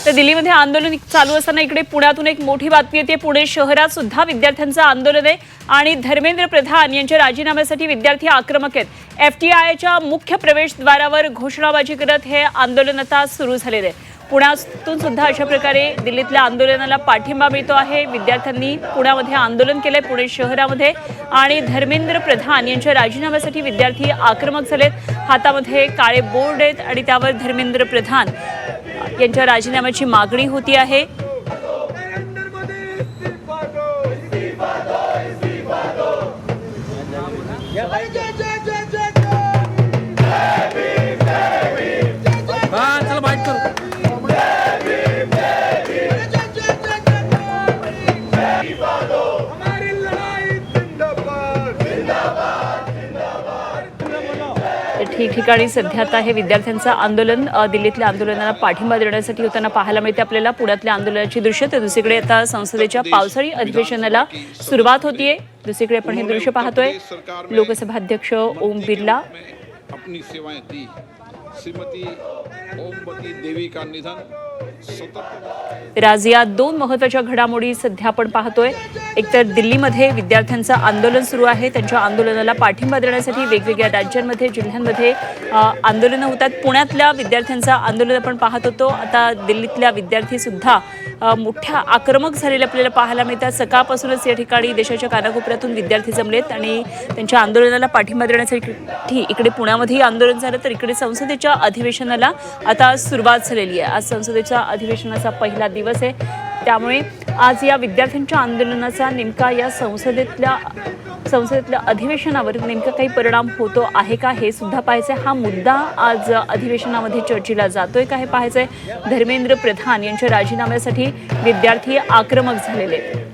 तर दिल्लीमध्ये आंदोलन चालू असताना इकडे पुण्यातून एक मोठी बातमी येते। पुणे शहरात सुद्धा विद्यार्थ्यांचं आंदोलन आहे आणि धर्मेंद्र प्रधान यांच्या राजीनाम्यासाठी विद्यार्थी आक्रमक आहेत। एफटीआयच्या मुख्य प्रवेशद्वारावर घोषणाबाजी करत हे आंदोलन आता सुरू झालेले आहे। पुण्यातून सुद्धा अशा प्रकारे दिल्लीतल्या आंदोलनाला पाठिंबा मिळतो आहे। विद्यार्थ्यांनी पुण्यामध्ये आंदोलन केलंय पुणे शहरामध्ये आणि धर्मेंद्र प्रधान यांच्या राजीनाम्यासाठी विद्यार्थी आक्रमक झालेत। हातामध्ये काळे बोर्ड आहेत आणि त्यावर धर्मेंद्र प्रधान यांच्या राजीनाम्याची मागणी होती आहे। ठिकठिकाणी सध्या आता हे विद्यार्थ्यांचं आंदोलन दिल्लीतल्या आंदोलनाला पाठिंबा देण्यासाठी होताना पाहायला मिळते आपल्याला। पुण्यातल्या आंदोलनाची दृश्य तर दुसरीकडे आता संसदेच्या पावसाळी अधिवेशनाला सुरुवात होतीये। दुसरीकडे आपण हे दृश्य पाहतोय। लोकसभा अध्यक्ष ओम बिर्ला अपनी सेवाएं दी। श्रीमती ओमवती देवी का निधन तर आज या दोन महत्त्वाच्या घडामोडी सध्या आपण पाहतोय। एकतर दिल्लीमध्ये विद्यार्थ्यांचं आंदोलन सुरू आहे, त्यांच्या आंदोलनाला पाठिंबा देण्यासाठी वेगवेगळ्या राज्यांमध्ये जिल्ह्यांमध्ये आंदोलनं होतात। पुण्यातल्या विद्यार्थ्यांचं आंदोलन आपण पाहत होतो, आता दिल्लीतल्या विद्यार्थी सुद्धा मोठ्या आक्रमक झालेले आपल्याला पाहायला मिळतात। सकाळपासूनच या ठिकाणी देशाच्या कानाकोपऱ्यातून विद्यार्थी जमलेत आणि त्यांच्या आंदोलनाला पाठिंबा देण्यासाठी इकडे पुण्यामध्येही आंदोलन झालं, तर इकडे संसदेच्या अधिवेशनाला आता सुरुवात झालेली आहे। आज संसदेच्या अधिवेशनाचा पहिला दिवस आहे, त्यामुळे आज या विद्यार्थ्यांच्या आंदोलनाचा नेमका या संसदेतल्या अधिवेशनावर नेमका काही परिणाम होतो आहे का हे सुद्धा पाहायचंय। हा मुद्दा आज अधिवेशनामध्ये चर्चेला जातोय का हे पाहायचंय। धर्मेंद्र प्रधान यांच्या राजीनाम्यासाठी विद्यार्थी आक्रमक झालेले आहेत।